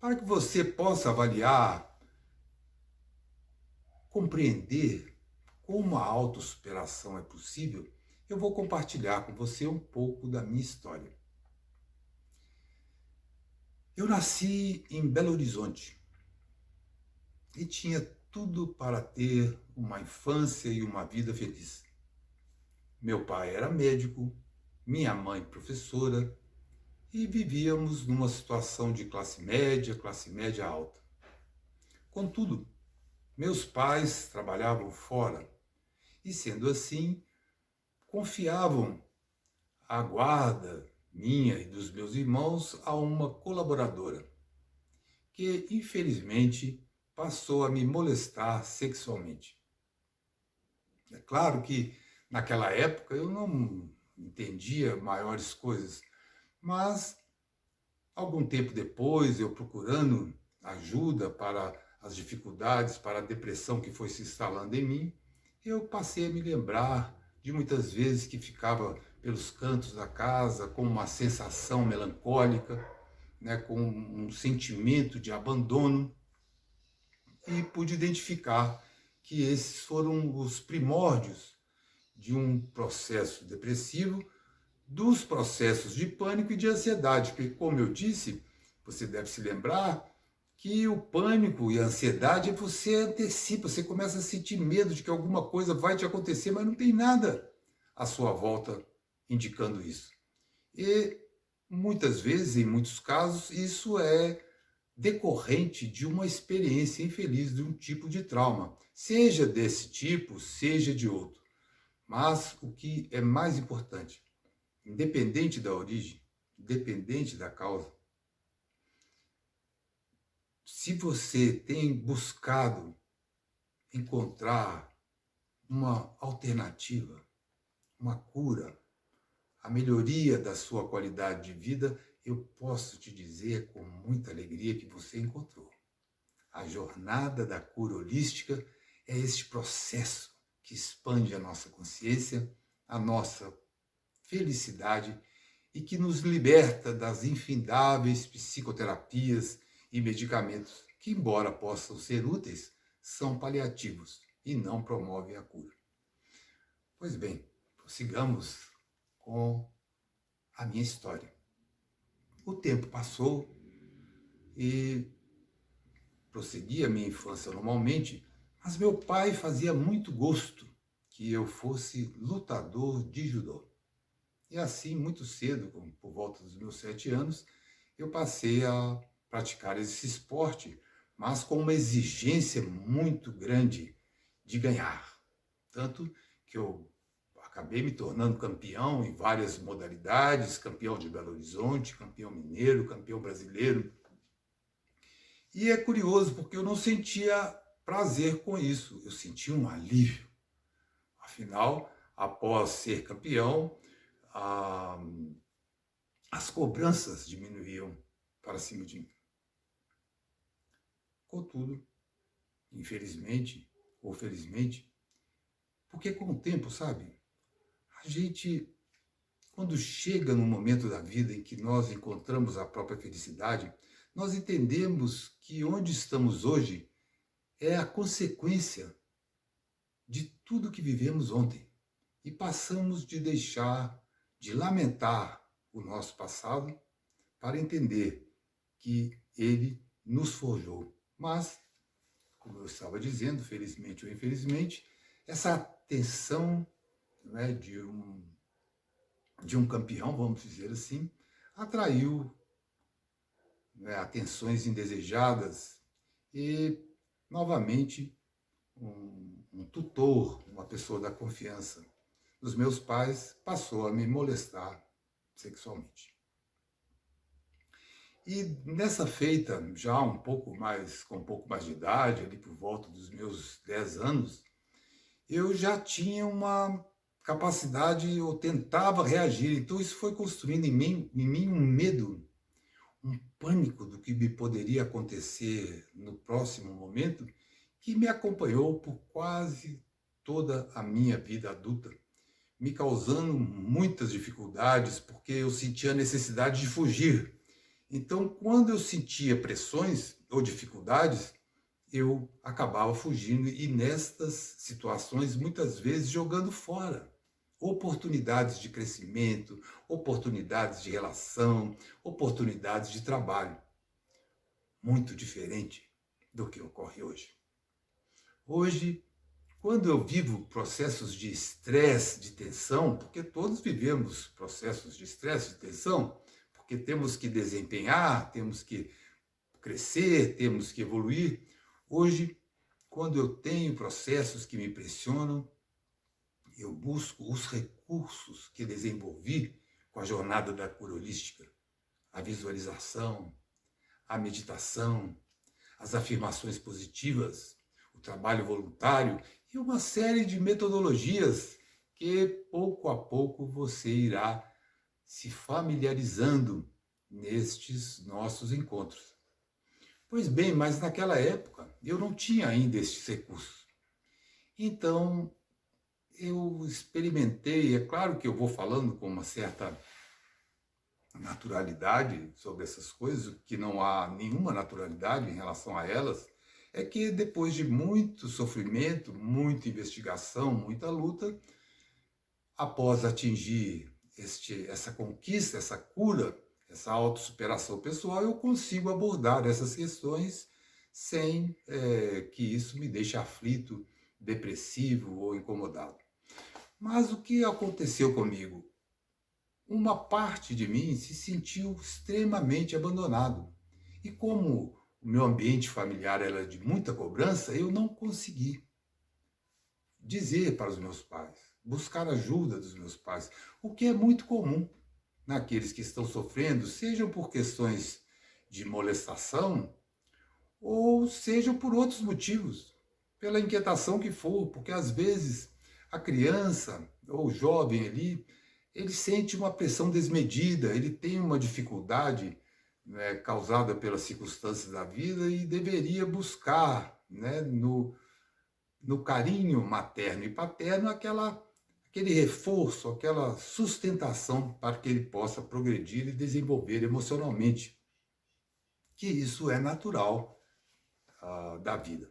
Para que você possa avaliar, compreender como a autossuperação é possível, eu vou compartilhar com você um pouco da minha história. Eu nasci em Belo Horizonte e tinha tudo para ter uma infância e uma vida feliz. Meu pai era médico, minha mãe professora, e vivíamos numa situação de classe média alta. Contudo, meus pais trabalhavam fora e, sendo assim, confiavam a guarda minha e dos meus irmãos a uma colaboradora, que infelizmente passou a me molestar sexualmente. É claro que naquela época eu não entendia maiores coisas, mas algum tempo depois, eu procurando ajuda para as dificuldades, para a depressão que foi se instalando em mim, eu passei a me lembrar de muitas vezes que ficava pelos cantos da casa com uma sensação melancólica, né, com um sentimento de abandono, e pude identificar que esses foram os primórdios de um processo depressivo, dos processos de pânico e de ansiedade, porque, como eu disse, você deve se lembrar que o pânico e a ansiedade você antecipa, você começa a sentir medo de que alguma coisa vai te acontecer, mas não tem nada à sua volta indicando isso. E muitas vezes, em muitos casos, isso é decorrente de uma experiência infeliz, de um tipo de trauma, seja desse tipo, seja de outro. Mas o que é mais importante, independente da origem, independente da causa, se você tem buscado encontrar uma alternativa, uma cura, a melhoria da sua qualidade de vida, eu posso te dizer com muita alegria que você encontrou. A jornada da cura holística é este processo que expande a nossa consciência, a nossa felicidade e que nos liberta das infindáveis psicoterapias e medicamentos que, embora possam ser úteis, são paliativos e não promovem a cura. Pois bem, prossigamos com a minha história. O tempo passou e prossegui a minha infância normalmente, mas meu pai fazia muito gosto que eu fosse lutador de judô. E assim, muito cedo, por volta dos meus 7 anos, eu passei a praticar esse esporte, mas com uma exigência muito grande de ganhar. Tanto que eu acabei me tornando campeão em várias modalidades, campeão de Belo Horizonte, campeão mineiro, campeão brasileiro. E é curioso, porque eu não sentia prazer com isso, eu sentia um alívio. Afinal, após ser campeão, ah, as cobranças diminuíam para cima de mim. Contudo, infelizmente ou felizmente, porque com o tempo, sabe, a gente, quando chega no momento da vida em que nós encontramos a própria felicidade, nós entendemos que onde estamos hoje é a consequência de tudo que vivemos ontem. E passamos de lamentar o nosso passado para entender que ele nos forjou. Mas, como eu estava dizendo, felizmente ou infelizmente, essa atenção, né, de um campeão, vamos dizer assim, atraiu, né, atenções indesejadas e, novamente, um tutor, uma pessoa da confiança dos meus pais passou a me molestar sexualmente. E nessa feita, já com um pouco mais de idade, ali por volta dos meus 10 anos, eu já tinha uma capacidade, eu tentava reagir. Então isso foi construindo em mim um medo, um pânico do que me poderia acontecer no próximo momento, que me acompanhou por quase toda a minha vida adulta, me causando muitas dificuldades, porque eu sentia a necessidade de fugir. Então, quando eu sentia pressões ou dificuldades, eu acabava fugindo e nestas situações, muitas vezes, jogando fora oportunidades de crescimento, oportunidades de relação, oportunidades de trabalho. Muito diferente do que ocorre hoje. Hoje, quando eu vivo processos de estresse, de tensão, porque todos vivemos processos de estresse, de tensão, porque temos que desempenhar, temos que crescer, temos que evoluir. Hoje, quando eu tenho processos que me pressionam, eu busco os recursos que desenvolvi com a jornada da cura holística, a visualização, a meditação, as afirmações positivas, o trabalho voluntário e uma série de metodologias que pouco a pouco você irá se familiarizando nestes nossos encontros. Pois bem, mas naquela época eu não tinha ainda estes recursos. Então eu experimentei, é claro que eu vou falando com uma certa naturalidade sobre essas coisas, que não há nenhuma naturalidade em relação a elas, é que depois de muito sofrimento, muita investigação, muita luta, após atingir essa conquista, essa cura, essa autossuperação pessoal, eu consigo abordar essas questões sem que isso me deixe aflito, depressivo ou incomodado. Mas o que aconteceu comigo? Uma parte de mim se sentiu extremamente abandonado. E como o meu ambiente familiar era de muita cobrança, eu não consegui dizer para os meus pais, buscar ajuda dos meus pais, o que é muito comum naqueles que estão sofrendo, sejam por questões de molestação ou sejam por outros motivos, pela inquietação que for, porque às vezes a criança ou o jovem ali, ele sente uma pressão desmedida, ele tem uma dificuldade, né, causada pelas circunstâncias da vida e deveria buscar, né, no carinho materno e paterno aquele reforço, aquela sustentação para que ele possa progredir e desenvolver emocionalmente, que isso é natural da vida.